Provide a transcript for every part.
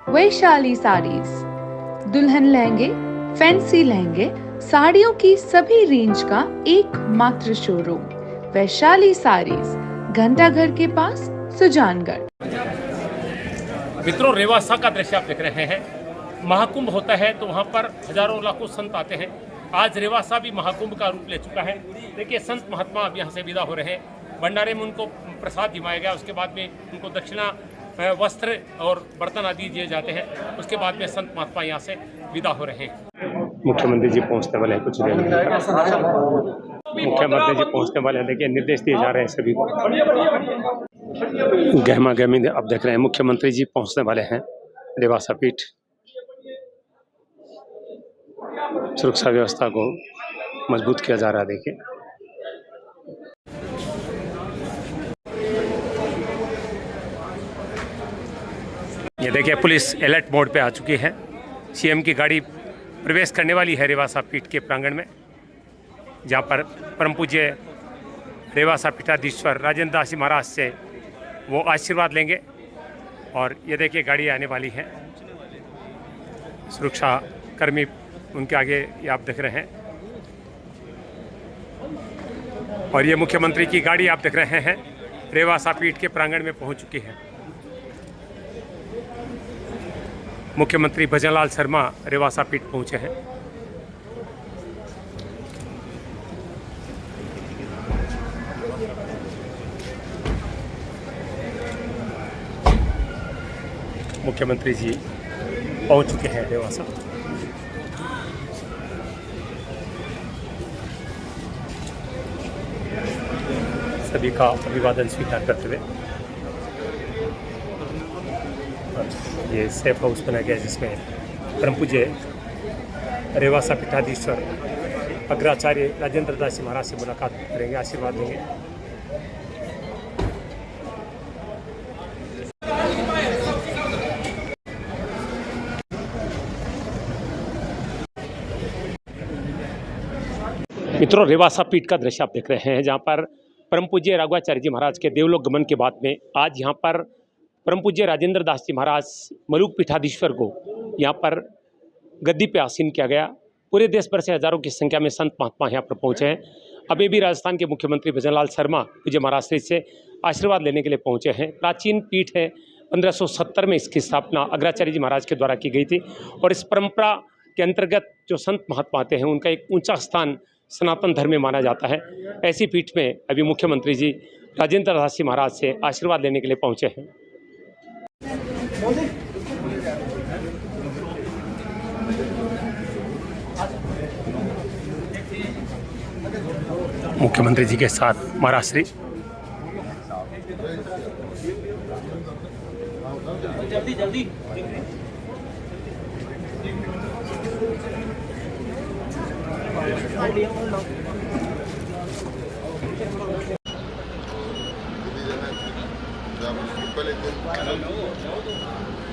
वैशाली साड़ीज, दुल्हन लहंगे, फैंसी लहंगे, साड़ियों की सभी रेंज का एकमात्र शोरूम वैशाली साड़ीज, घंटाघर के पास, सुजानगढ़। मित्रों, रेवासा का दृश्य आप देख रहे हैं। महाकुंभ होता है तो वहाँ पर हजारों लाखों संत आते हैं। आज रेवासा भी महाकुंभ का रूप ले चुका है। देखिए, संत महात्मा अब यहाँ से विदा हो रहे हैं। भंडारे में उनको प्रसाद दिवाया गया, उसके बाद में उनको दक्षिणा, वस्त्र और बर्तन आदि दिए जाते हैं। उसके बाद में संत महात्मा यहाँ से विदा हो रहे हैं। मुख्यमंत्री जी पहुँचने वाले हैं कुछ देर में। मुख्यमंत्री जी पहुँचने वाले हैं। देखिए, निर्देश दिए जा रहे हैं सभी को। गहमा गहमी अब देख रहे हैं। मुख्यमंत्री जी पहुँचने वाले हैं रेवासा पीठ। सुरक्षा व्यवस्था को मजबूत किया जा रहा है। देखिए, ये देखिए, पुलिस अलर्ट मोड पे आ चुकी है। सीएम की गाड़ी प्रवेश करने वाली है रेवासा पीठ के प्रांगण में, जहाँ पर परम पूज्य रेवासा पीठाधीश्वर राजेंद्र दास जी महाराज से वो आशीर्वाद लेंगे। और ये देखिए, गाड़ी आने वाली है। सुरक्षा कर्मी उनके आगे ये आप देख रहे हैं। और ये मुख्यमंत्री की गाड़ी आप देख रहे हैं रेवासा पीठ के प्रांगण में पहुंच चुकी है। मुख्यमंत्री भजनलाल शर्मा रेवासा पीठ पहुंचे हैं। मुख्यमंत्री जी पहुंच चुके हैं रेवासा। सभी का अभिवादन स्वीकार करते हुए ये सेफ हाउस बनाया गया, जिसमें परम पूज्य रेवासा पीठाधीश्वर अग्राचार्य राजेंद्र दास जी महाराज से मुलाकात करेंगे, आशीर्वाद देंगे। मित्रों, रेवासा पीठ का दृश्य आप देख रहे हैं, जहाँ पर परम पूज्य राघवाचार्य जी महाराज के देवलोक गमन के बाद में आज यहाँ पर परम पूज्य राजेंद्र दास जी महाराज मलूक पीठाधीश्वर को यहाँ पर गद्दी पे आसीन किया गया। पूरे देश भर से हजारों की संख्या में संत महात्मा यहाँ पर पहुँचे हैं। अभी भी राजस्थान के मुख्यमंत्री भजनलाल शर्मा पूज्य महाराज श्री से आशीर्वाद लेने के लिए पहुँचे हैं। प्राचीन पीठ है, 1570 में इसकी स्थापना अग्राचार्य जी महाराज के द्वारा की गई थी। और इस परंपरा के अंतर्गत जो संत महात्मा आते हैं, उनका एक ऊंचा स्थान सनातन धर्म में माना जाता है। ऐसी पीठ में अभी मुख्यमंत्री जी राजेंद्र दास जी महाराज से आशीर्वाद लेने के लिए पहुंचे हैं। मुख्यमंत्री जी के साथ महाराज श्री जल्दी जल्दी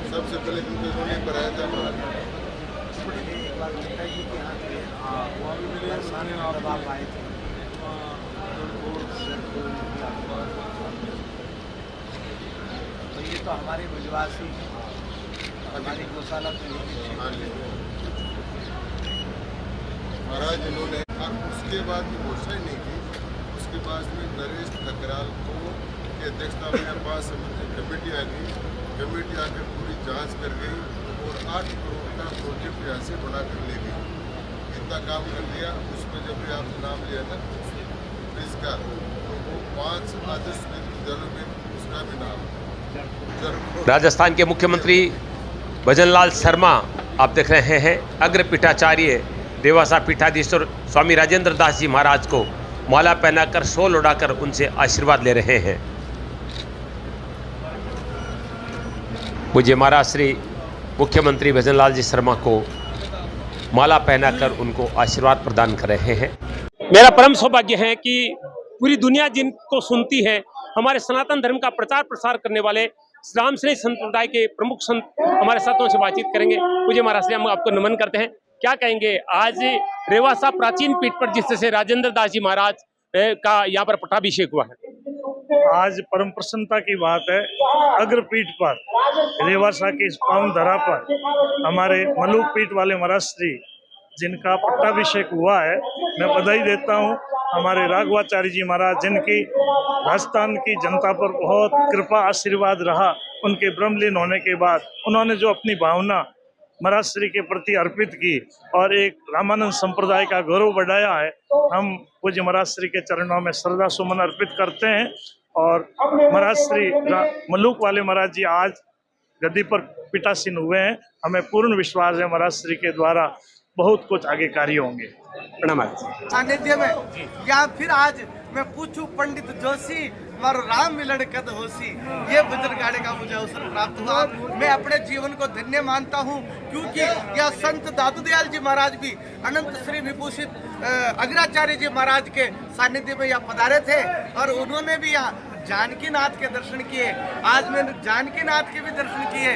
सबसे पहले होने पर आया था। तो ये तो हमारे गुजराती हमारी गौशाला महाराज इन्होंने, और उसके बाद घोषणा नहीं की। उसके बाद में नरेश ठकराल को की अध्यक्षता में 5 समिति कमेटी आ गई। कमेटी आकर पूरी जांच कर गई और 8 करोड़ का प्रोजेक्ट यहाँ से बनाकर ले गई। इतना काम कर दिया। उसमें जब भी आपने नाम लिया था इसका, तो वो 5 आदर्श विद्यालयों में उसका भी नाम। राजस्थान के मुख्यमंत्री भजनलाल शर्मा आप देख रहे हैं अग्र पीठाचार्य रेवासा पीठाधीश्वर स्वामी राजेंद्र दास जी महाराज को माला पहनाकर शॉल उड़ाकर उनसे आशीर्वाद ले रहे हैं। पूज्य महाराज श्री मुख्यमंत्री भजनलाल जी शर्मा को माला पहनाकर उनको आशीर्वाद प्रदान कर रहे हैं। मेरा परम सौभाग्य है कि पूरी दुनिया जिनको सुनती है, हमारे सनातन धर्म का प्रचार प्रसार करने वाले राम श्री संप्रदाय के प्रमुख संत हमारे साथों से बातचीत करेंगे। पूज्य महाराज श्री, हम आपको नमन करते हैं। क्या कहेंगे आज रेवासा प्राचीन पीठ पर जिस तरह से राजेंद्र दास जी महाराज का यहाँ पर पट्टाभिषेक हुआ है? आज परम प्रसन्नता की बात है, अग्रपीठ पर रेवासा की इस पावन धरा पर हमारे मलूक पीठ वाले महाराज श्री जिनका पट्टाभिषेक हुआ है, मैं बधाई देता हूँ हमारे राघवाचार्य जी महाराज, जिनकी राजस्थान की जनता पर बहुत कृपा आशीर्वाद रहा। उनके ब्रह्मलीन होने के बाद उन्होंने जो अपनी भावना महाराज श्री के प्रति अर्पित की और एक रामानंद संप्रदाय का गौरव बढ़ाया है, हम पूज्य महाराज श्री के चरणों में श्रद्धा सुमन अर्पित करते हैं। और महाराज श्री मलूक वाले महाराज जी आज गद्दी पर पीठासीन हुए हैं। हमें पूर्ण विश्वास है महाराज श्री के द्वारा बहुत कुछ आगे कार्य होंगे। प्रणाम। सानिध्य में या फिर आज मैं पूछूं पंडित जोशी मारो राम मिलन कद होसी, ये भजन गाने का मुझे अवसर प्राप्त हुआ। मैं अपने जीवन को धन्य मानता हूँ, क्योंकि यह संत दादू दयाल जी महाराज भी अनंत श्री विभूषित अग्राचार्य जी महाराज के सानिध्य में यहाँ पधारे थे और उन्होंने भी यहाँ जानकी नाथ के दर्शन किए। आज मैं जानकी नाथ के भी दर्शन किए,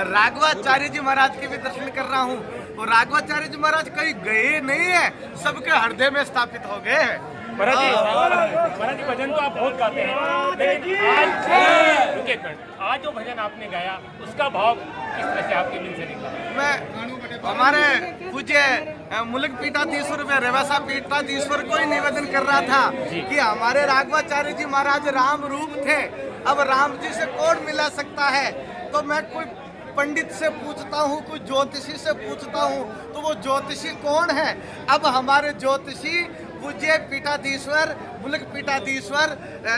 राघवाचार्य जी महाराज के भी दर्शन कर रहा हूँ। और राघवाचार्य जी महाराज कहीं गए नहीं है, सबके हृदय में स्थापित हो गए हैं। महाराज जी भजन तो आप बहुत गाते हैं, लेकिन आज जो भजन आपने गाया उसका भाव किस तरह से आपके मन से निकला? मैं हमारे पूज्य मुल्क पीठाधीश्वर में रेवासा पीठाधीश्वर को ही निवेदन कर रहा था कि हमारे राघवाचार्य जी महाराज राम रूप थे। अब राम जी से कौन मिला सकता है? तो मैं कोई पंडित से पूछता हूँ, कोई ज्योतिषी से पूछता हूँ, तो वो ज्योतिषी कौन है? अब हमारे ज्योतिषी पूज्य पीठाधीश्वर मुल्क पीठाधीश्वर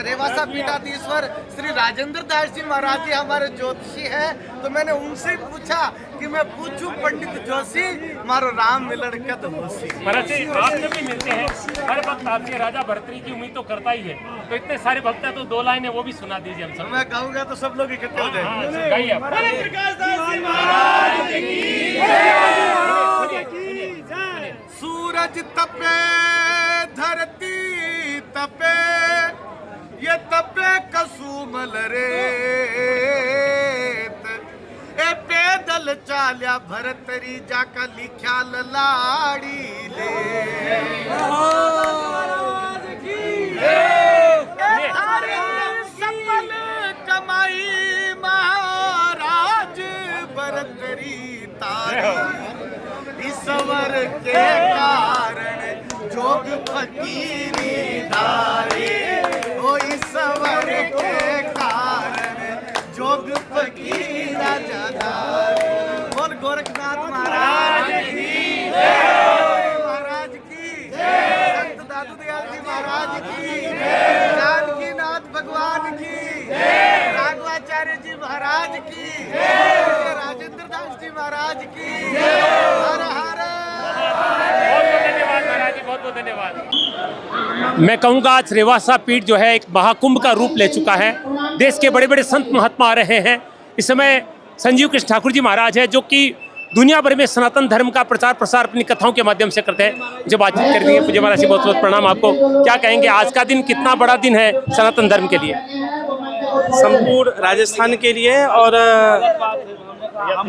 रेवासा पीठाधीश्वर श्री राजेंद्र दास जी महाराज जी हमारे ज्योतिषी है। तो मैंने उनसे पूछा कि मैं पूछूं पंडित जोशी मारो राम मिलन कद होसी। महाराज जी आप जब भी मिलते हैं हर वक्त आपके राजा भर्तृहरि की उम्मीद तो करता ही है, तो इतने सारे भक्त हैं तो दो लाइनें वो भी सुना दीजिए हम सब। मैं गाऊंगा तो सब लोग इकट्ठे हो जाएंगे। गाइए आप। सूरज तपे धरती तपे, ये तपे कसुमल रेत, ए पैदल चाल्या भरतरी जाका लिख्या लाड़ी ले। सफल कमाई महाराज भरतरी तारी, ईश्वर के कारण जोग फकीरी धारी, ओ ईश्वर के कारण जोग फकीर धारी। बोल गोरखनाथ महाराज की महाराज की, संत दादू दयाल जी महाराज की, जानकी नाथ भगवान की, राघवाचार्य जी महाराज की, राजेंद्र दास जी महाराज की। हर हर बहुत बहुत धन्यवाद। मैं कहूँगा आज रेवासा पीठ जो है एक महाकुंभ का रूप ले चुका है। देश के बड़े बड़े संत महात्मा आ रहे हैं। इस समय संजीव कृष्ण ठाकुर जी महाराज है जो कि दुनिया भर में सनातन धर्म का प्रचार प्रसार अपनी कथाओं के माध्यम से करते हैं। जो बातचीत कर देंगे पूज्य महाराज जी, बहुत बहुत प्रणाम आपको। क्या कहेंगे आज का दिन कितना बड़ा दिन है सनातन धर्म के लिए? संपूर्ण राजस्थान के लिए और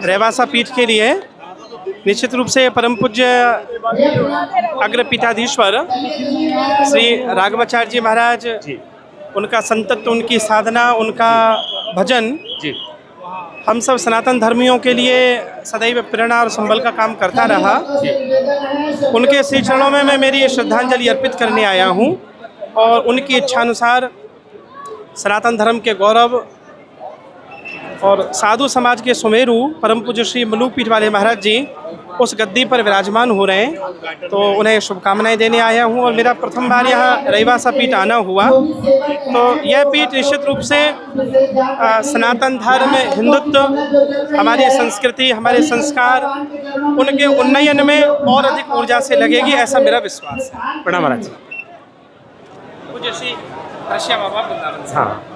रेवासा पीठ के लिए निश्चित रूप से परम पूज्य अग्रपीठाधीश्वर श्री राघवाचार्य जी महाराज, उनका संतत्व, उनकी साधना, उनका भजन हम सब सनातन धर्मियों के लिए सदैव प्रेरणा और संबल का काम करता रहा। उनके श्री चरणों में मैं मेरी श्रद्धांजलि अर्पित करने आया हूँ और उनकी इच्छानुसार सनातन धर्म के गौरव और साधु समाज के सुमेरु परम पूज्य श्री मलूक पीठ वाले महाराज जी उस गद्दी पर विराजमान हो रहे हैं, तो उन्हें शुभकामनाएं देने आया हूं। और मेरा प्रथम बार यहाँ रेवासा पीठ आना हुआ, तो यह पीठ निश्चित रूप से सनातन धर्म, हिंदुत्व, हमारी संस्कृति, हमारे संस्कार, उनके उन्नयन में और अधिक ऊर्जा से लगेगी, ऐसा मेरा विश्वास है। प्रणाम महाराज। पूज्य श्री रशिया बाबा वृंदावन। हाँ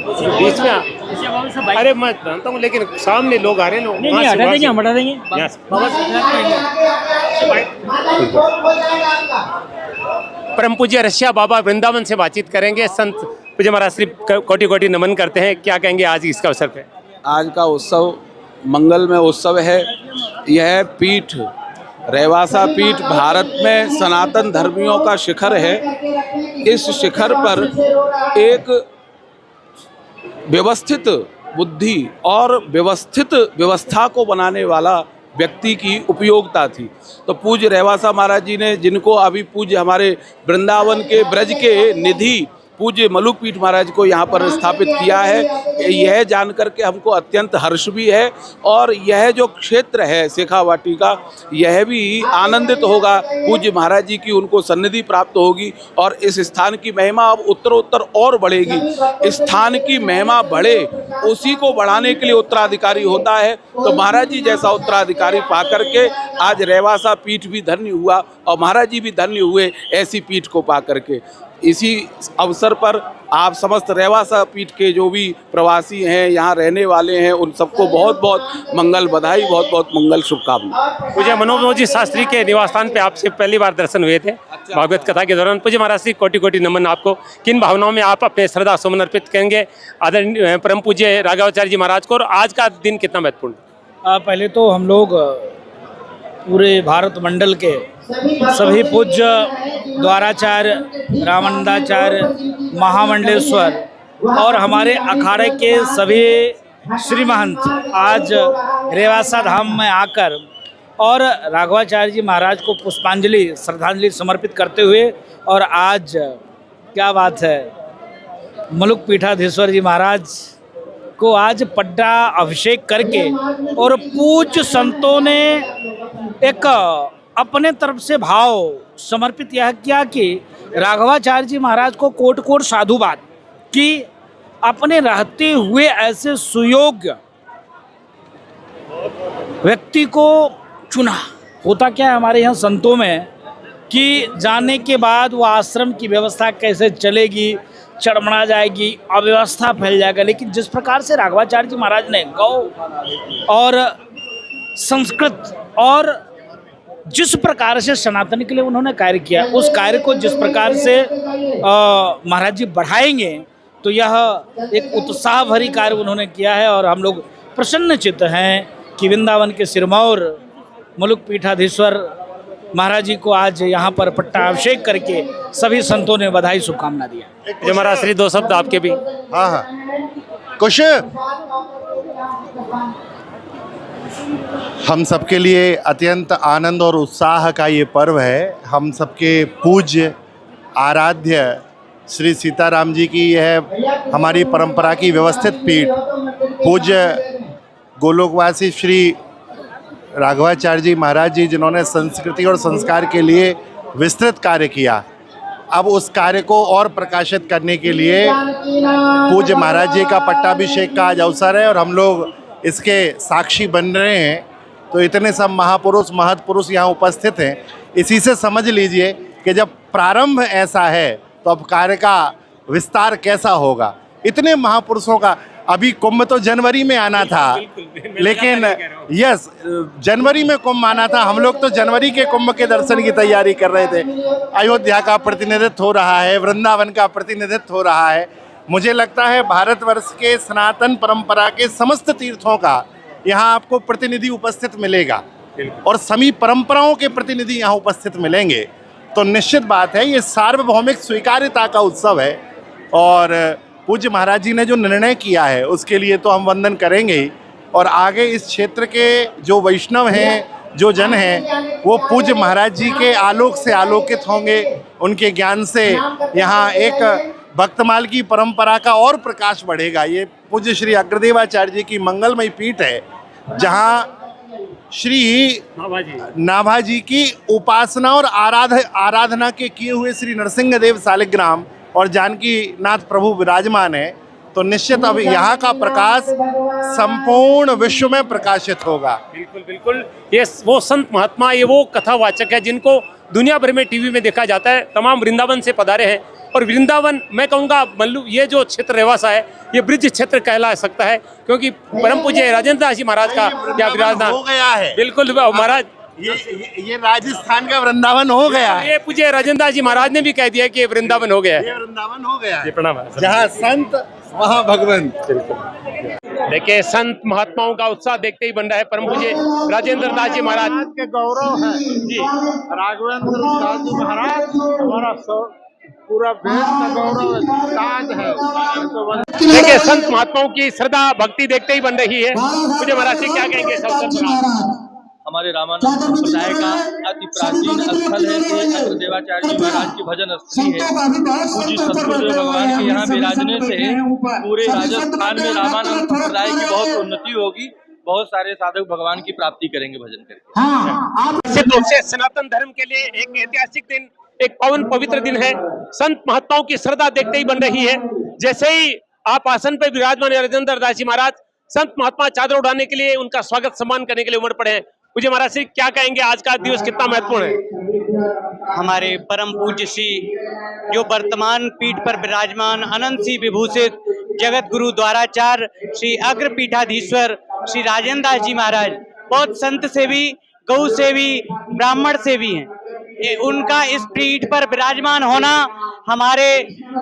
बीच में अरे मैं जानता हूँ, लेकिन सामने लोग आ रहे हैं। नहीं हटा देंगे, हम हटा देंगे। परम पूज्य रशिया बाबा वृंदावन से बातचीत करेंगे। संत पूज्य महाराज श्री कोटि कोटि नमन करते हैं। क्या कहेंगे आज इसका अवसर पे? आज का उत्सव मंगलमय उत्सव है। यह पीठ रेवासा पीठ भारत में सनातन धर्मियों का शिखर है। इस शिखर पर एक व्यवस्थित बुद्धि और व्यवस्थित व्यवस्था को बनाने वाला व्यक्ति की उपयोगिता थी। तो पूज्य रेवासा महाराज जी ने, जिनको अभी पूज्य हमारे वृंदावन के ब्रज के निधि पूज्य मलुक पीठ महाराज को यहाँ पर स्थापित किया है, यह जानकर के हमको अत्यंत हर्ष भी है। और यह जो क्षेत्र है शेखावाटी का, यह भी आनंदित होगा। पूज्य महाराज जी की उनको सन्निधि प्राप्त होगी और इस स्थान की महिमा अब उत्तरोत्तर और बढ़ेगी। स्थान की महिमा बढ़े, उसी को बढ़ाने के लिए उत्तराधिकारी होता है। तो महाराज जी जैसा उत्तराधिकारी पा करके आज रेवासा पीठ भी धन्य हुआ और महाराज जी भी धन्य हुए ऐसी पीठ को पा करके। इसी अवसर पर आप समस्त रेवासा पीठ के जो भी प्रवासी हैं, यहाँ रहने वाले हैं, उन सबको बहुत बहुत मंगल बधाई, बहुत बहुत मंगल शुभकामनाएं। पूज्य मनोज जी शास्त्री के निवास स्थान पे आपसे पहली बार दर्शन हुए थे भागवत कथा के दौरान। पूज्य महाराज श्री कोटि कोटि नमन आपको। किन भावनाओं में आप अपने श्रद्धा सुमन अर्पित करेंगे आदरणीय परम पूज्य राघवाचार्य जी महाराज को, और आज का दिन कितना महत्वपूर्ण? पहले तो हम लोग पूरे भारत मंडल के सभी पूज्य द्वाराचार्य, रामानंदाचार्य, महामंडलेश्वर और हमारे अखाड़े के सभी श्री महंत आज रेवासा धाम में आकर और राघवाचार्य जी महाराज को पुष्पांजलि श्रद्धांजलि समर्पित करते हुए, और आज क्या बात है, मलुक पीठाधीश्वर जी महाराज को आज पट्टा अभिषेक करके और पूज्य संतों ने एक अपने तरफ से भाव समर्पित यह किया कि राघवाचार्य जी महाराज को कोट कोट साधुवाद कि अपने रहते हुए ऐसे सुयोग्य व्यक्ति को चुना। होता क्या है हमारे यहाँ संतों में कि जाने के बाद वो आश्रम की व्यवस्था कैसे चलेगी, चरमरा जाएगी, अव्यवस्था फैल जाएगा। लेकिन जिस प्रकार से राघवाचार्य जी महाराज ने गौ और संस्कृत और जिस प्रकार से सनातन के लिए उन्होंने कार्य किया, उस कार्य को जिस प्रकार से महाराज जी बढ़ाएंगे, तो यह एक उत्साह भरी कार्य उन्होंने किया है। और हम लोग प्रसन्न चित्त हैं कि वृंदावन के सिरमौर मलुक पीठाधीश्वर महाराज जी को आज यहाँ पर पट्टाभिषेक करके सभी संतों ने बधाई शुभकामना दिया। जो महाराज श्री दो शब्द आपके भी। हाँ कुछ हम सबके लिए अत्यंत आनंद और उत्साह का ये पर्व है। हम सबके पूज्य आराध्य श्री सीताराम जी की यह हमारी परंपरा की व्यवस्थित पीठ पूज्य गोलोकवासी श्री राघवाचार्य जी महाराज जी, जिन्होंने संस्कृति और संस्कार के लिए विस्तृत कार्य किया, अब उस कार्य को और प्रकाशित करने के लिए पूज्य महाराज जी का पट्टाभिषेक का आज अवसर है और हम लोग इसके साक्षी बन रहे हैं। तो इतने सब महापुरुष महत्पुरुष यहाँ उपस्थित हैं। इसी से समझ लीजिए कि जब प्रारंभ ऐसा है तो अब कार्य का विस्तार कैसा होगा। इतने महापुरुषों का, अभी कुंभ तो जनवरी में आना था, लेकिन यस जनवरी में कुंभ आना था। हम लोग तो जनवरी के कुंभ के दर्शन की तैयारी कर रहे थे। अयोध्या का प्रतिनिधित्व हो रहा है, वृंदावन का प्रतिनिधित्व हो रहा है। मुझे लगता है भारतवर्ष के सनातन परंपरा के समस्त तीर्थों का यहाँ आपको प्रतिनिधि उपस्थित मिलेगा और सभी परंपराओं के प्रतिनिधि यहाँ उपस्थित मिलेंगे। तो निश्चित बात है ये सार्वभौमिक स्वीकार्यता का उत्सव है और पूज्य महाराज जी ने जो निर्णय किया है उसके लिए तो हम वंदन करेंगे ही। और आगे इस क्षेत्र के जो वैष्णव हैं, जो जन हैं, वो पूज्य महाराज जी के आलोक से आलोकित होंगे। उनके ज्ञान से यहाँ एक भक्तमाल की परंपरा का और प्रकाश बढ़ेगा। ये पूज्य श्री अग्रदेवाचार्य जी की मंगलमयी पीठ है, जहाँ श्री नाभाजी की उपासना और आराधना के किए हुए श्री नरसिंहदेव शालिग्राम और जानकी नाथ प्रभु विराजमान है। तो निश्चित अब यहाँ का प्रकाश संपूर्ण विश्व में प्रकाशित होगा। बिल्कुल बिल्कुल, ये वो संत महात्मा, ये वो कथावाचक है जिनको दुनिया भर में टीवी में देखा जाता है। तमाम वृंदावन से पधारे हैं और वृंदावन, मैं कहूँगा मल्लू, ये जो क्षेत्र रेवासा है ये ब्रिज क्षेत्र कहला सकता है, क्योंकि परम पूज्य राजेंद्र दास जी महाराज का क्या विराजमान हो गया है। बिल्कुल महाराज, ये राजस्थान का वृंदावन हो गया है। ये पूज्य राजेंद्र दास जी महाराज ने भी कह दिया कि ये वृंदावन हो गया है। ये वृंदावन हो गया है। प्रणाम। जहाँ संत वहाँ भगवंत। देखिए संत महात्माओं का उत्साह देखते ही बन रहा है परम पूज्य राजेंद्र दास जी महाराज के गौरव है जी। राघवेंद्र दास जी महाराज हमारा पूरा देश का गौरव ताज है। देखिए संत महात्माओं की श्रद्धा भक्ति देखते ही बन रही है। मुझे महाराज जी क्या कहेंगे इस अवसर पर? हमारे रामानंद संप्रदाय का अति प्राचीन स्थल है कि अग्रदेवाचार्य जी महाराज की भजन स्थली है। पूज्य सतगुरुदेव भगवान के यहाँ विराजने से पूरे राजस्थान में रामानंद संप्रदाय की बहुत उन्नति होगी। बहुत सारे साधक भगवान की प्राप्ति करेंगे भजन करके। निश्चित रूप से सनातन धर्म के लिए एक ऐतिहासिक दिन, एक पावन पवित्र दिन है। संत महात्माओं की श्रद्धा देखते ही बन रही है। जैसे ही आप आसन पर विराजमान राजेंद्र दास जी महाराज, संत महात्मा चादर उड़ाने के लिए, उनका स्वागत सम्मान करने के लिए उमड़ पड़े हैं। मुझे महाराज जी क्या कहेंगे, आज का दिवस कितना महत्वपूर्ण है? हमारे परम पूज्य श्री जो वर्तमान पीठ पर विराजमान अनंत सी विभूषित जगत गुरु द्वाराचार्य श्री अग्र पीठाधीश्वर श्री राजेंद्र दास जी महाराज बहुत संत सेवी, गौ सेवी, ब्राह्मण सेवी हैं। उनका इस पीठ पर विराजमान होना हमारे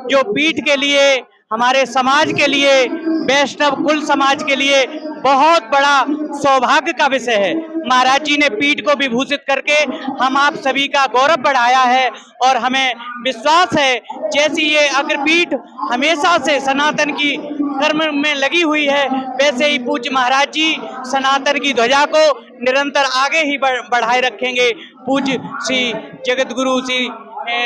जो पीठ के लिए, हमारे समाज के लिए, वैष्णव कुल समाज के लिए बहुत बड़ा सौभाग्य का विषय है। महाराज जी ने पीठ को विभूषित करके हम आप सभी का गौरव बढ़ाया है और हमें विश्वास है जैसी ये अग्रपीठ हमेशा से सनातन की कर्म में लगी हुई है, वैसे ही पूज्य महाराज जी सनातन की ध्वजा को निरंतर आगे ही बढ़ाए रखेंगे। पूज्य श्री जगत गुरु श्री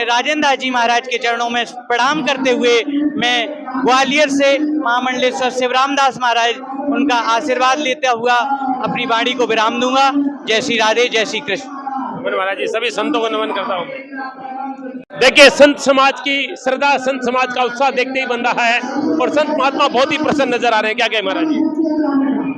राजेंद्र दास जी महाराज के चरणों में प्रणाम करते हुए मैं ग्वालियर से महामंडलेश्वर शिवराम दास महाराज उनका आशीर्वाद लेता हुआ अपनी वाणी को विराम दूंगा। जय श्री राधे, जय श्री कृष्ण। महाराज जी सभी संतों को नमन करता हूँ। देखिए संत समाज की श्रद्धा, संत समाज का उत्साह देखते ही बन रहा है और संत महात्मा बहुत ही प्रसन्न नजर आ रहे हैं। क्या कहें महाराज जी?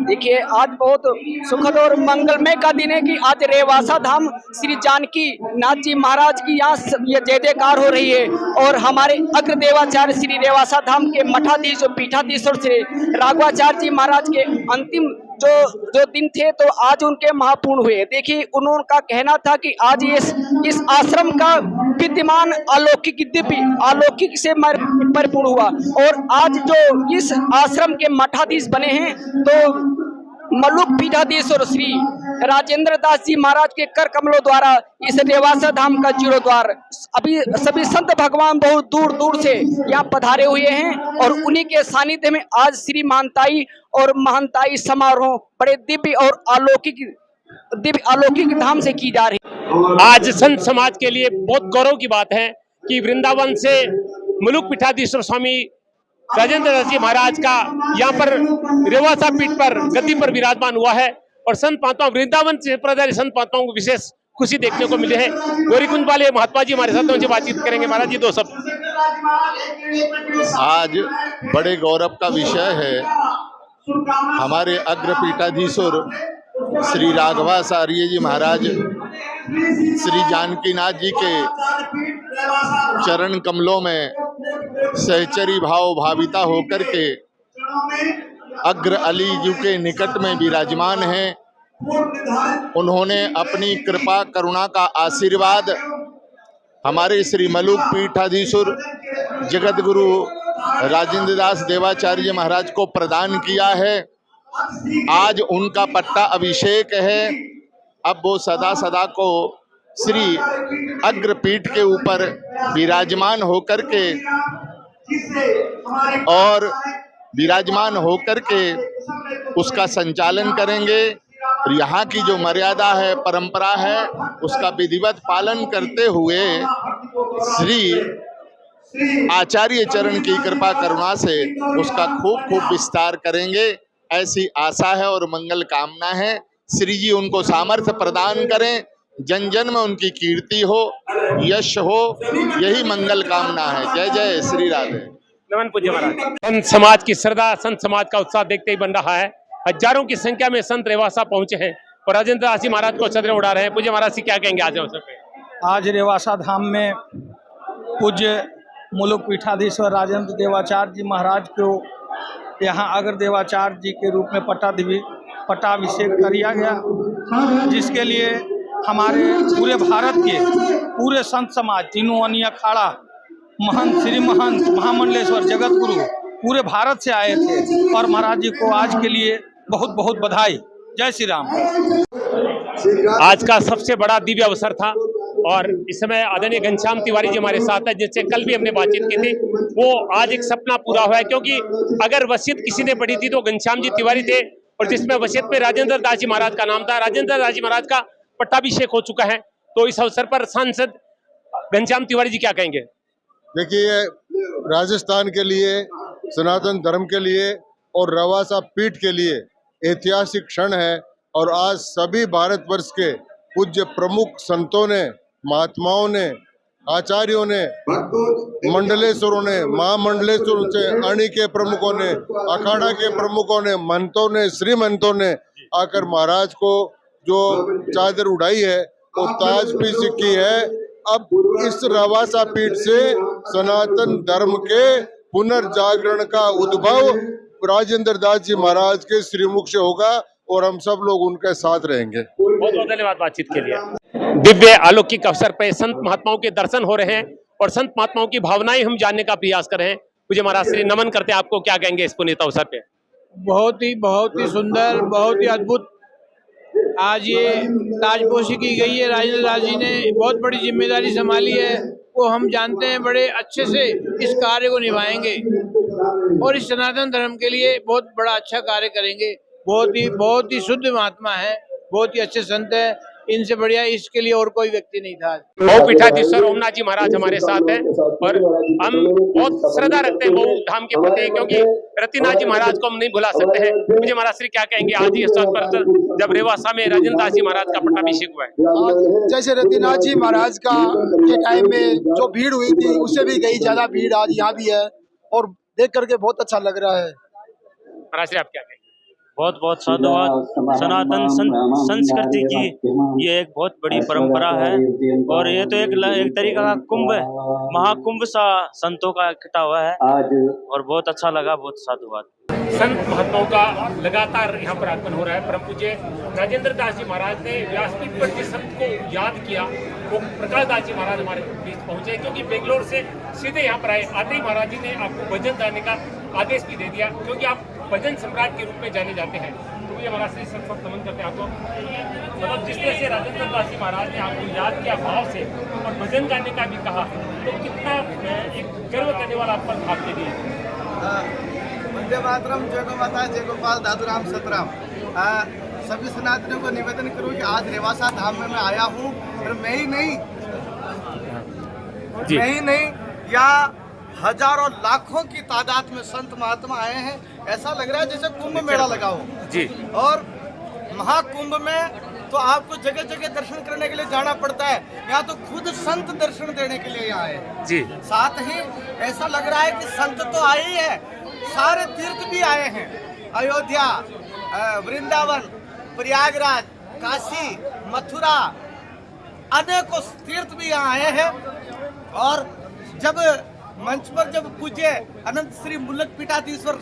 देखिए आज बहुत सुखद और मंगलमय का दिन है कि आज रेवासा धाम श्री जानकी नाथ जी महाराज की यहाँ ये जय जयकार हो रही है और हमारे अग्रदेवाचार्य श्री रेवासा धाम के मठाधीश और पीठाधीश्वर श्री राघवाचार्य जी महाराज के अंतिम जो दिन थे तो आज उनके महापूर्ण हुए। देखिए उनका कहना था कि आज इस आश्रम का विद्यमान अलौकिक दिव्य अलौकिक से परिपूर्ण हुआ और आज जो इस आश्रम के मठाधीश बने हैं तो मलुक पीठाधीश्वर श्री राजेंद्र दास जी महाराज के कर कमलों द्वारा इस रेवासा धाम का जीर्णोद्वार अभी सभी संत भगवान बहुत दूर दूर से यहाँ पधारे हुए हैं और उन्हीं के सानिध्य में आज श्री महंताई और महंताई समारोह बड़े दिव्य और अलौकिक धाम से की जा रही। आज संत समाज के लिए बहुत गौरव की बात है कि वृंदावन से मलुक पीठाधीश्वर स्वामी राजेंद्र दास जी महाराज का यहाँ पर रेवासा पीठ पर गद्दी पर विराजमान हुआ है और संत महात्मा वृंदावन से प्रधारी संत महात्माओं को विशेष खुशी देखने को मिले हैं। गौरीकुंज वाले महात्मा जी हमारे साथ उनसे बातचीत करेंगे। महाराज जी दो शब्द। आज बड़े गौरव का विषय है, हमारे अग्र पीठाधीश्वर श्री राघवाचार्य जी महाराज श्री जानकीनाथ जी के चरण कमलों में सहचरी भाव भाविता होकर के अग्र अली जी के निकट में विराजमान हैं। उन्होंने अपनी कृपा करुणा का आशीर्वाद हमारे श्री मलुक पीठाधीश्वर जगत गुरु राजेंद्र दास देवाचार्य महाराज को प्रदान किया है। आज उनका पट्टा अभिषेक है। अब वो सदा सदा को श्री अग्रपीठ के ऊपर विराजमान होकर के उसका संचालन करेंगे। यहाँ की जो मर्यादा है, परंपरा है, उसका विधिवत पालन करते हुए श्री आचार्य चरण की कृपा करुणा से उसका खूब विस्तार करेंगे, ऐसी आशा है और मंगल कामना है। श्री जी उनको सामर्थ्य प्रदान करें, जन जन में उनकी कीर्ति हो, यश हो, यही मंगल कामना है। जय जय श्री राधे। नमन पूज्य महाराज। संत समाज की श्रद्धा, संत समाज का उत्साह देखते ही बन रहा है। हजारों की संख्या में संत रेवासा पहुंचे हैं और राजेंद्र दास जी महाराज को चादरें उड़ा रहे हैं। पूज्य महाराज जी क्या कहेंगे आज अवसर पे? आज रेवासा धाम में पूज्य मुलुक पीठाधीश्वर राजेंद्र देवाचार्य जी महाराज को यहाँ अग्र देवाचार्य जी के रूप में पट्टाभिषेक किया गया, जिसके लिए हमारे पूरे भारत के पूरे संत समाज, तीनों अनी अखाड़ा, महंत श्री महंत महामंडलेश्वर जगत गुरु पूरे भारत से आए थे और महाराज जी को आज के लिए बहुत बहुत बधाई। जय श्री राम। आज का सबसे बड़ा दिव्य अवसर था और इस समय आदरणीय घनश्याम तिवारी जी हमारे साथ है, जिससे कल भी हमने बातचीत की थी। वो आज एक सपना पूरा हुआ है, क्योंकि अगर वसीयत किसी ने पढ़ी थी तो घनश्याम जी तिवारी थे, और जिसमें वसीयत में राजेंद्र दास जी महाराज का नाम था। राजेंद्र दास जी महाराज का पट्टाभिषेक हो चुका है, तो इस अवसर पर सांसद घनश्याम तिवारी जी क्या कहेंगे? देखिए, राजस्थान के लिए, सनातन धर्म के लिए और रवासा पीठ के लिए ऐतिहासिक क्षण है। और आज सभी भारतवर्ष के पूज्य प्रमुख संतों ने, महात्माओं ने, आचार्यों ने, मंडलेश्वरों ने, महामंडलेश्वरों से अणी के प्रमुखों ने, अखाड़ा के प्रमुखों ने, महंतों ने, श्रीमंतों ने आकर महाराज को जो चादर उड़ाई है वो ताज भी सिक्की है। अब इस रवासा पीठ से सनातन धर्म के पुनर्जागरण का उद्भव राजेंद्र दास जी महाराज के श्रीमुख से होगा और हम सब लोग उनके साथ रहेंगे। बहुत बहुत धन्यवाद बातचीत के लिए। दिव्य अलौकिक अवसर पे संत महात्माओं के दर्शन हो रहे हैं और संत महात्माओं की भावनाएं हम जानने का प्रयास कर रहे हैं। मुझे महाराज श्री नमन करते हैं आपको, क्या कहेंगे इस पुनीत अवसर पे? बहुत ही सुंदर, बहुत ही अद्भुत आज ये ताजपोशी की गई है। राजेंद्र दास जी ने बहुत बड़ी जिम्मेदारी संभाली है, वो हम जानते हैं बड़े अच्छे से इस कार्य को निभाएंगे और इस सनातन धर्म के लिए बहुत बड़ा अच्छा कार्य करेंगे। बहुत ही शुद्ध महात्मा है, बहुत ही अच्छे संत है, इनसे बढ़िया इसके लिए और कोई व्यक्ति नहीं था। मऊ पीठाधीश्वर ओमनाथ जी महाराज हमारे साथ हैं और हम बहुत श्रद्धा रखते हैं मऊ धाम के प्रति, क्योंकि रतिनाथ जी महाराज को हम नहीं भुला सकते हैं। मुझे महाराज श्री क्या कहेंगे आज इस अवसर पर जब रेवासा में राजेंद्र दास जी महाराज का पट्टाभिषेक हुआ है? जैसे रतिनाथ जी महाराज का के टाइम में जो भीड़ हुई थी उससे भी कहीं ज्यादा भीड़ आज यहाँ भी है और देख करके बहुत अच्छा लग रहा है। महाराज श्री आप क्या कहेंगे? बहुत बहुत साधुवाद। सनातन संस्कृति की ये एक बहुत बड़ी परंपरा है और ये तो एक तरीका का कुंभ है, महाकुंभ सा संतों का इकट्ठा हुआ है और बहुत अच्छा लगा। बहुत साधुवाद। संत महात्माओं का लगातार यहाँ पर आगमन हो रहा है। परम पूज्य राजेंद्र दास जी महाराज ने व्यासपीठ पर जिस संत को याद किया वो प्रकाश दास जी महाराज हमारे बीच पहुंचे, क्योंकि बेंगलोर से सीधे यहाँ पर आए। आते ही महाराज जी ने आपको भजन गाने का आदेश भी दे दिया, क्योंकि आप भजन सम्राट के रूप में जाने जाते हैं। तो मुझे महाराज से सब नमन करते हैं आपको। मतलब जिस तरह से राजेंद्र दास जी महाराज ने आपको याद किया भाव से और भजन गाने का भी कहा, तो कितना एक गर्व करने वाला पल आपके लिए। वंदे मातरम, जय गो माता, जय गोपाल, दादूराम सतराम। सभी सनातनियों को निवेदन करूं कि आज रेवासा धाम में मैं आया हूं और मैं ही नहीं या हजारों लाखों की तादाद में संत महात्मा आए हैं। ऐसा लग रहा है जैसे कुंभ मेला लगा हो जी। और महाकुंभ में तो आपको जगह जगह दर्शन करने के लिए जाना पड़ता है, यहाँ तो खुद संत दर्शन देने के लिए यहाँ आए जी। साथ ही ऐसा लग रहा है कि संत तो आए ही है, सारे तीर्थ भी आए हैं। अयोध्या, वृंदावन, प्रयागराज, काशी, मथुरा, अनेकों तीर्थ भी यहाँ आए हैं। और जब मंच पर जब पूज्य अनंत श्री मुलक पीठाधीश्वर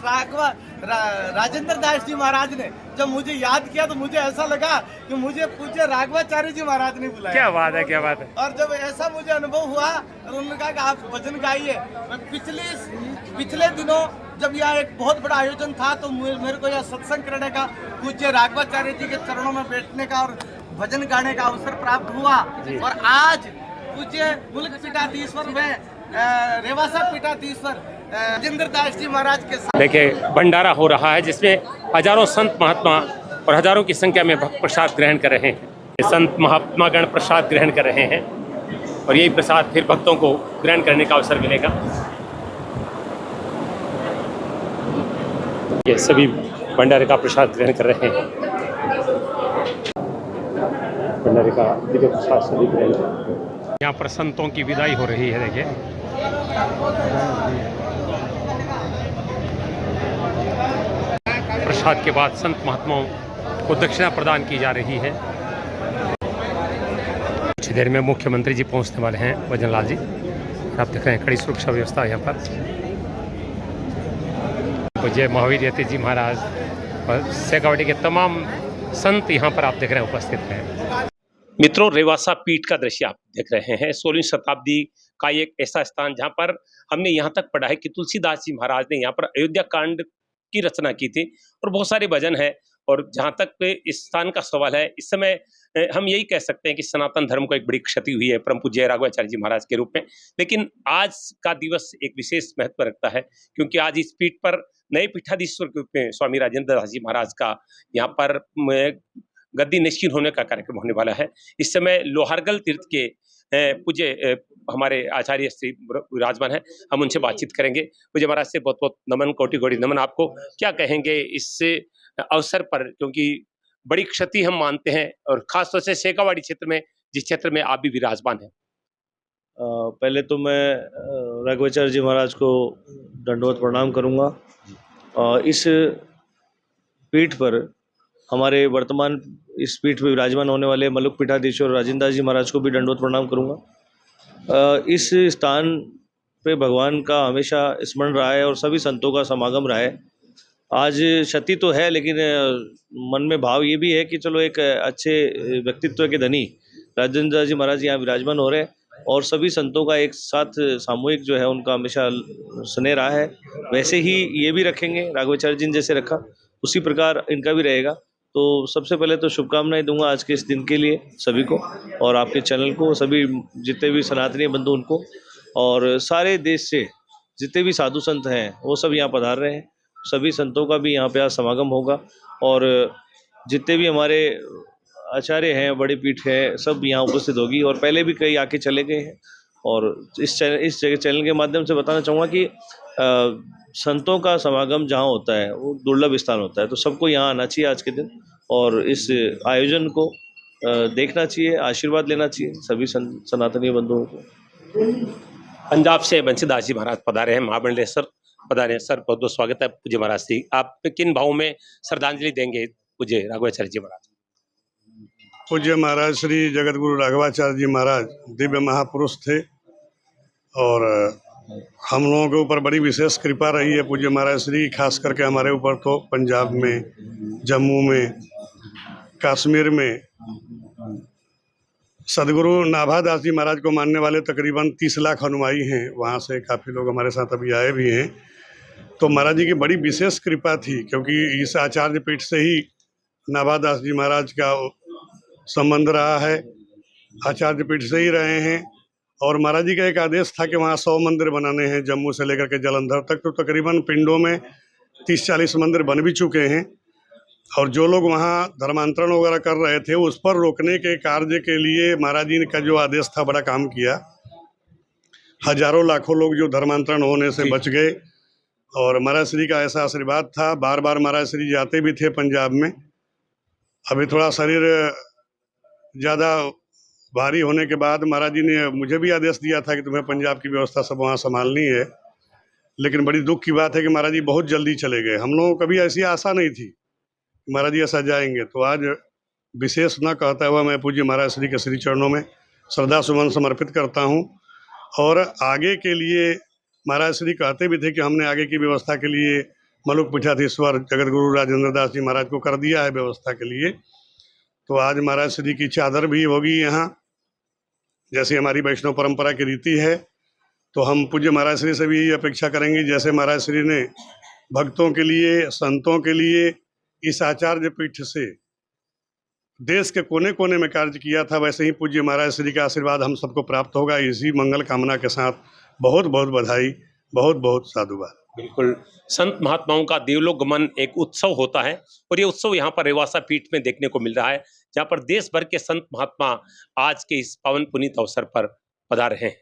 राजेंद्र दास जी महाराज ने जब मुझे याद किया तो मुझे ऐसा लगा कि मुझे पूज्य राघवाचार्य जी महाराज ने बुलाया। क्या बात है, क्या बात है। और जब ऐसा मुझे अनुभव हुआ और उन्होंने कहा कि आप भजन गाइए। मैं पिछले दिनों जब यहाँ एक बहुत बड़ा आयोजन था तो मेरे को यह सत्संग करने का, पूज्य राघवाचार्य जी के चरणों में बैठने का और भजन गाने का अवसर प्राप्त हुआ। और आज पूज्य मुलक पीठाधीश्वर में रेवासा पीठाधीश्वर राजेंद्र दास जी महाराज के साथ देखिए भंडारा हो रहा है, जिसमें हजारों संत महात्मा और हजारों की संख्या में भक्त प्रसाद ग्रहण कर रहे हैं। संत महात्मा गण प्रसाद ग्रहण कर रहे हैं और यही प्रसाद फिर भक्तों को ग्रहण करने का अवसर मिलेगा। ये सभी भंडारे का प्रसाद ग्रहण कर रहे हैं। भंडारे का दिव्य प्रसाद सभी ग्रहण कर रहे हैं। यहाँ पर संतों की विदाई हो रही है। देखिए प्रसाद के बाद संत महात्माओं को दक्षिणा प्रदान की जा रही है। कुछ देर में मुख्यमंत्री जी पहुंचने वाले हैं, भजन लाल जी। आप देख रहे हैं कड़ी सुरक्षा व्यवस्था यहाँ पर। जय महावीर यति जी महाराज और शेखावाटी के तमाम संत यहाँ पर आप देख रहे हैं उपस्थित हैं। मित्रों, रेवासा पीठ का दृश्य आप देख रहे हैं। 16वीं शताब्दी का एक ऐसा स्थान जहाँ पर हमने यहाँ तक पढ़ा है कि तुलसीदास जी महाराज ने यहाँ पर अयोध्या कांड की रचना की थी और बहुत सारे भजन है। और जहाँ तक इस स्थान का सवाल है, इस समय हम यही कह सकते हैं कि सनातन धर्म को एक बड़ी क्षति हुई है परम पूज्य राघवाचार्य जी महाराज के रूप में। लेकिन आज का दिवस एक विशेष महत्व रखता है, क्योंकि आज इस पीठ पर नए पीठाधीश्वर के रूप में स्वामी राजेंद्र दास जी महाराज का यहाँ पर गद्दी निश्चित होने का कार्यक्रम होने वाला है। इस समय लोहारगल तीर्थ के पूज्य हमारे आचार्य श्री विराजमान है, हम उनसे बातचीत करेंगे। पूज्य महाराज से बहुत बहुत नमन, कोटि कोटि नमन। आपको क्या कहेंगे इस अवसर पर, क्योंकि बड़ी क्षति हम मानते हैं और खासतौर से शेखावाड़ी क्षेत्र में, जिस क्षेत्र में आप भी विराजमान हैं। पहले तो मैं राघवाचार्य जी महाराज को दंडवत प्रणाम करूंगा। इस पीठ पर हमारे वर्तमान इस पीठ पर विराजमान होने वाले मलुक पीठाधीश्वर राजेंद्र दास जी महाराज को भी दंडवत प्रणाम करूंगा। इस स्थान पे भगवान का हमेशा स्मरण रहा है और सभी संतों का समागम रहा है। आज क्षति तो है, लेकिन मन में भाव ये भी है कि चलो एक अच्छे व्यक्तित्व के धनी राजेंद्र दास जी महाराज यहाँ विराजमान हो रहे हैं और सभी संतों का एक साथ सामूहिक जो है उनका हमेशा स्नेह रहा है। वैसे ही ये भी रखेंगे, राघवाचार्य जी ने जैसे रखा उसी प्रकार इनका भी रहेगा। तो सबसे पहले तो शुभकामनाएं दूंगा आज के इस दिन के लिए सभी को, और आपके चैनल को, सभी जितने भी सनातनी बंधु उनको, और सारे देश से जितने भी साधु संत हैं वो सब यहाँ पधार रहे हैं। सभी संतों का भी यहाँ पे आज समागम होगा और जितने भी हमारे आचार्य हैं, बड़ी पीठ है, सब यहाँ उपस्थित होगी और पहले भी कई आके चले गए हैं। और इस चैनल के माध्यम से बताना चाहूँगा कि संतों का समागम जहाँ होता है वो दुर्लभ स्थान होता है, तो सबको यहाँ आना चाहिए आज के दिन और इस आयोजन को देखना चाहिए, आशीर्वाद लेना चाहिए सभी सनातनी बंधुओं को। पंजाब से बंसीदास जी महाराज पधारे हैं, महामंडलेश्वर पधारे। सर बहुत बहुत स्वागत है पूज्य महाराज जी। आप किन भावों में श्रद्धांजलि देंगे पूज्य राघवाचार्य जी महाराज? पूज्य महाराज श्री जगत गुरु राघवाचार्य जी महाराज दिव्य महापुरुष थे और हम लोगों के ऊपर बड़ी विशेष कृपा रही है पूज्य महाराज श्री, खास करके हमारे ऊपर तो पंजाब में, जम्मू में, कश्मीर में सदगुरु नाभादास जी महाराज को मानने वाले तकरीबन 30 लाख अनुयायी हैं। वहाँ से काफ़ी लोग हमारे साथ अभी आए भी हैं। तो महाराज जी की बड़ी विशेष कृपा थी, क्योंकि इस आचार्य पीठ से ही नाभादास जी महाराज का संबंध रहा है, आचार्य पीठ से ही रहे हैं। और महाराज जी का एक आदेश था कि वहाँ 100 मंदिर बनाने हैं, जम्मू से लेकर के जालंधर तक। तो तकरीबन पिंडों में 30-40 मंदिर बन भी चुके हैं और जो लोग वहाँ धर्मांतरण वगैरह कर रहे थे उस पर रोकने के कार्य के लिए महाराज जी का जो आदेश था बड़ा काम किया। हजारों लाखों लोग जो धर्मांतरण होने से बच गए और महाराज श्री का ऐसा आशीर्वाद था। बार बार महाराज श्री जाते भी थे पंजाब में। अभी थोड़ा शरीर ज़्यादा भारी होने के बाद महाराज जी ने मुझे भी आदेश दिया था कि तुम्हें पंजाब की व्यवस्था सब वहाँ संभालनी है, लेकिन बड़ी दुख की बात है कि महाराज जी बहुत जल्दी चले गए। हम लोगों को कभी ऐसी आशा नहीं थी महाराज जी ऐसा जाएंगे। तो आज विशेष न कहता हुआ मैं पूज्य महाराज श्री के श्री चरणों में श्रद्धा सुमन समर्पित करता हूँ। और आगे के लिए महाराज श्री कहते भी थे कि हमने आगे की व्यवस्था के लिए मलुक पीठाधीश्वर जगत गुरु राजेंद्र दास जी महाराज को कर दिया है व्यवस्था के लिए। तो आज महाराज श्री की चादर भी होगी यहाँ, जैसी हमारी वैष्णव परंपरा की रीति है। तो हम पूज्य महाराज श्री से भी यही अपेक्षा करेंगे, जैसे महाराज श्री ने भक्तों के लिए, संतों के लिए इस आचार्य पीठ से देश के कोने कोने में कार्य किया था, वैसे ही पूज्य महाराज श्री का आशीर्वाद हम सबको प्राप्त होगा। इसी मंगल कामना के साथ बहुत बहुत बधाई, बहुत बहुत साधुवाद। बिल्कुल, संत महात्माओं का देवलोक गमन एक उत्सव होता है और ये उत्सव यहाँ पर रेवासा पीठ में देखने को मिल रहा है, जहाँ पर देश भर के संत महात्मा आज के इस पावन पुनीत अवसर पर पधार रहे हैं।